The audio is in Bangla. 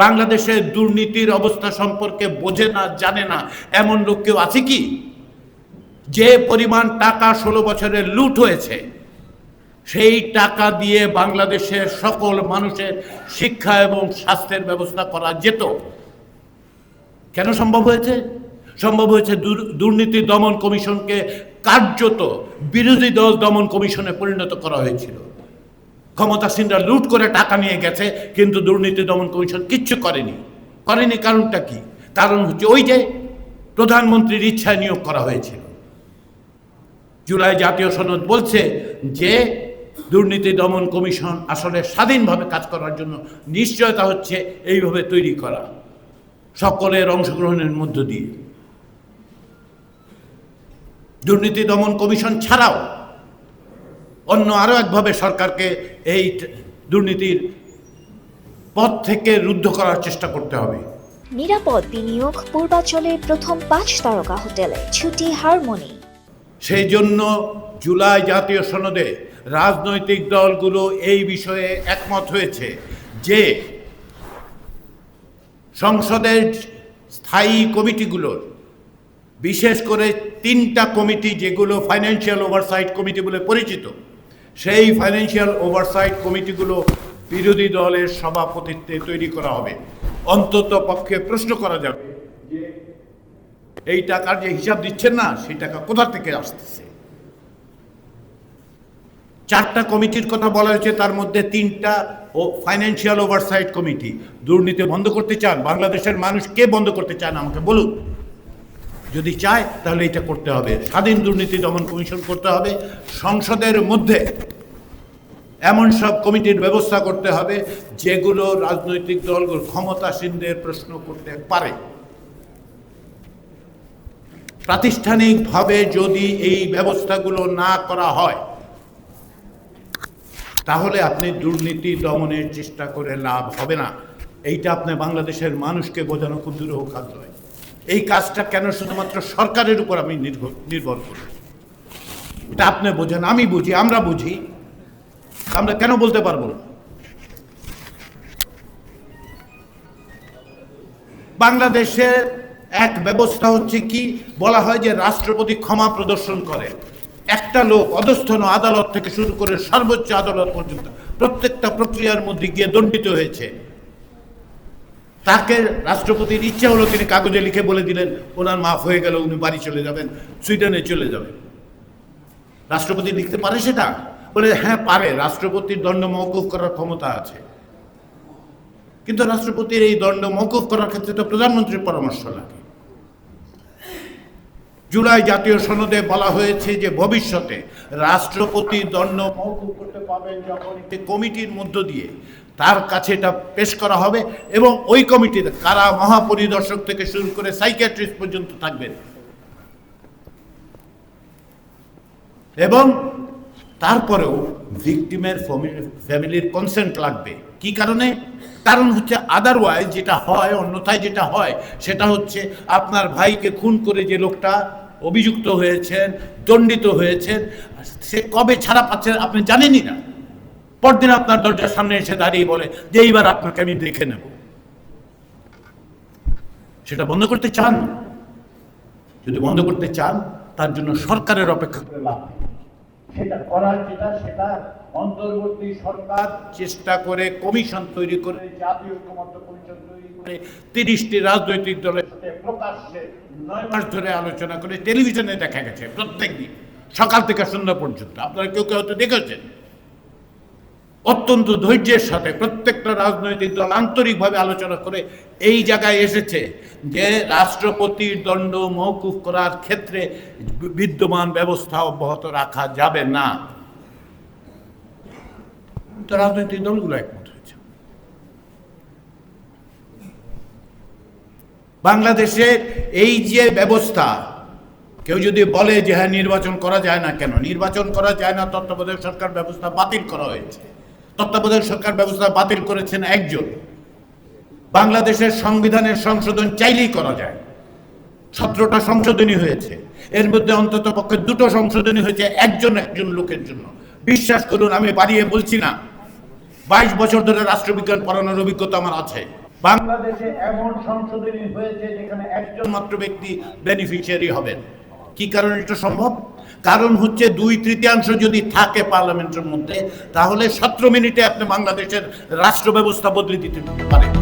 বাংলাদেশের দুর্নীতির অবস্থা সম্পর্কে বোঝে না, জানে না এমন লোক কেউ আছে কি? যে পরিমাণ টাকা 16 বছরের লুট হয়েছে, সেই টাকা দিয়ে বাংলাদেশের সকল মানুষের শিক্ষা এবং স্বাস্থ্যের ব্যবস্থা করা যেত। কেন সম্ভব হয়েছে? সম্ভব হয়েছে দুর্নীতি দমন কমিশনকে কার্যত বিরোধী দল দমন কমিশনে পরিণত করা হয়েছিল। ক্ষমতাসীনরা লুট করে টাকা নিয়ে গেছে, কিন্তু দুর্নীতি দমন কমিশন কিচ্ছু করেনি। কারণটা কি? কারণ হচ্ছে ওই যে প্রধানমন্ত্রীর ইচ্ছায় নিয়োগ করা হয়েছিল। জুলাই জাতীয় সনদ বলছে যে দুর্নীতি দমন কমিশন আসলে স্বাধীনভাবে কাজ করার জন্য নিশ্চয়তা হচ্ছে এইভাবে তৈরি করা, সকলের অংশগ্রহণের মধ্য দিয়ে। দুর্নীতি দমন কমিশন ছাড়াও অন্য আরো একভাবে সরকারকে এই দুর্নীতির পথ থেকে রুদ্ধ করার চেষ্টা করতে হবে। নিরাপদ বিনিয়োগ পূর্বাঞ্চলের প্রথম 5 তারকা হোটেলে ছুটি হারমোনি। সেই জন্য জুলাই জাতীয় সনদে রাজনৈতিক দলগুলো এই বিষয়ে একমত হয়েছে যে সংসদের স্থায়ী কমিটিগুলোর, বিশেষ করে 3টা কমিটি যেগুলো ফাইন্যান্সিয়াল ওভারসাইট কমিটি বলে পরিচিত, সেই ফাইন্যান্সিয়াল ওভারসাইট কমিটিগুলো বিরোধী দলের সভাপতিত্বে তৈরি করা হবে। অন্তত পক্ষে প্রশ্ন করা যাবে যে এই টাকার যে হিসাব দিচ্ছেন না, সেই টাকা কোথা থেকে আসতেছে। 4টা কমিটির কথা বলা হয়েছে, তার মধ্যে 3টা ফাইন্যান্সিয়াল ওভারসাইট কমিটি। দুর্নীতি বন্ধ করতে চান? বাংলাদেশের মানুষ কে বন্ধ করতে চান আমাকে বলুন। যদি চায় তাহলে এটা করতে হবে, স্বাধীন দুর্নীতি দমন কমিশন করতে হবে। সংসদের মধ্যে এমন সব কমিটির ব্যবস্থা করতে হবে যেগুলো রাজনৈতিক দলগুলো ক্ষমতাসীনদের প্রশ্ন করতে পারে। প্রাতিষ্ঠানিকভাবে যদি এই ব্যবস্থাগুলো না করা হয়, তাহলে আপনি দুর্নীতি দমনের চেষ্টা করে লাভ হবে না। এইটা আপনি বাংলাদেশের মানুষকে বোঝানো খুব দুরূহ কাজ নয়। এই কাজটা কেন শুধুমাত্র সরকারের উপর আমি নির্ভর করি, এটা আপনি বোঝেন, আমি বুঝি, আমরা বুঝি, আমরা কেন বলতে পারবো না? বাংলাদেশের এক ব্যবস্থা হচ্ছে কি, বলা হয় যে রাষ্ট্রপতি ক্ষমা প্রদর্শন করে। একটা লোক অধস্থন আদালত থেকে শুরু করে সর্বোচ্চ আদালত পর্যন্ত প্রত্যেকটা প্রক্রিয়ার মধ্যে গিয়ে দণ্ডিত হয়েছে। তাকে রাষ্ট্রপতির ইচ্ছা হলো, তিনি কাগজে লিখে বলে দিলেন ওনার মাফ হয়ে গেল, উনি বাড়ি চলে যাবেন, সুইডেনে চলে যাবেন। রাষ্ট্রপতি লিখতে পারে সেটা? বলে হ্যাঁ পারে, রাষ্ট্রপতির দণ্ড মওকুফ করার ক্ষমতা আছে। কিন্তু রাষ্ট্রপতির এই দণ্ড মওকুফ করার ক্ষেত্রে তো প্রধানমন্ত্রীর পরামর্শ লাগে। জুলাই জাতীয় সনদে বলা হয়েছে যে ভবিষ্যতে রাষ্ট্রপতি দণ্ড মওকুফ করতে পারবেন যখন একটি কমিটির মধ্য দিয়ে তার কাছে এটা পেশ করা হবে, এবং ওই কমিটিতে কারা মহাপরিদর্শক থেকে শুরু করে সাইকিয়াট্রিস্ট পর্যন্ত থাকবেন। এবং তারপরেও ভিকটিমের ফ্যামিলির কনসেন্ট লাগবে। কি কারণে? কারণ হচ্ছে আদারওয়াইজ যেটা হয়, অন্যথায় যেটা হয় সেটা হচ্ছে আপনার ভাইকে খুন করে যে লোকটা অভিযুক্ত হয়েছেন, দণ্ডিত হয়েছেন, সে কবে ছাড়া পাচ্ছেন আপনি জানেনই না। পরদিন আপনার দরজার সামনে এসে দাঁড়িয়ে বলে যে এইবার আপনাকে আমি দেখে নেব। সেটা বন্ধ করতে চান? যদি বন্ধ করতে চান, তার জন্য সরকারের অপেক্ষা করে লাভ নেই। সেটা করার সেটা অন্তর্বর্তী সরকার চেষ্টা করে কমিশন তৈরি করে, জাতীয় ঐক্যমত্য কমিশন তৈরি করে 30টি রাজনৈতিক দলের সাথে প্রকাশ্যে 9 মাস ধরে আলোচনা করে টেলিভিশনে দেখা গেছে প্রত্যেক দিন সকাল থেকে সন্ধ্যা পর্যন্ত। আপনারা কেউ কেউ হয়তো দেখেছেন। অত্যন্ত ধৈর্যের সাথে প্রত্যেকটা রাজনৈতিক দল আন্তরিকভাবে আলোচনা করে এই জায়গায় এসেছে যে রাষ্ট্রপতির দণ্ড মওকুফ করার ক্ষেত্রে বিদ্যমান ব্যবস্থা অব্যাহত রাখা যাবে না। তো রাজনৈতিক দলগুলো একমত হয়েছে। বাংলাদেশের এই যে ব্যবস্থা, কেউ যদি বলে যে হ্যাঁ নির্বাচন করা যায় না, কেন নির্বাচন করা যায় না? তত্ত্বাবধায়ক সরকার ব্যবস্থা বাতিল করা হয়েছে। তত্ত্বাবধায়ক সরকার ব্যবস্থা বাতিল করেছেন একজন। বাংলাদেশের সংবিধানের সংশোধন চাইলেই করা যায়। 17টা সংশোধনী হয়েছে, এর মধ্যে অন্তত পক্ষে 2টো সংশোধনী হয়েছে একজন লোকের জন্য। বিশ্বাস করুন, আমি বাড়িয়ে বলছি না, 22 বছর ধরে রাষ্ট্রবিজ্ঞান পড়ানোর অভিজ্ঞতা আমার আছে। বাংলাদেশে এমন সংশোধনী হয়েছে যেখানে একজন মাত্র ব্যক্তি বেনিফিশিয়ারি হবেন। কি কারণে এটা সম্ভব? কারণ হচ্ছে 2/3 যদি থাকে পার্লামেন্টের মধ্যে, তাহলে 17 মিনিটে আপনি বাংলাদেশের রাষ্ট্র ব্যবস্থা বদলে দিতে পারেন।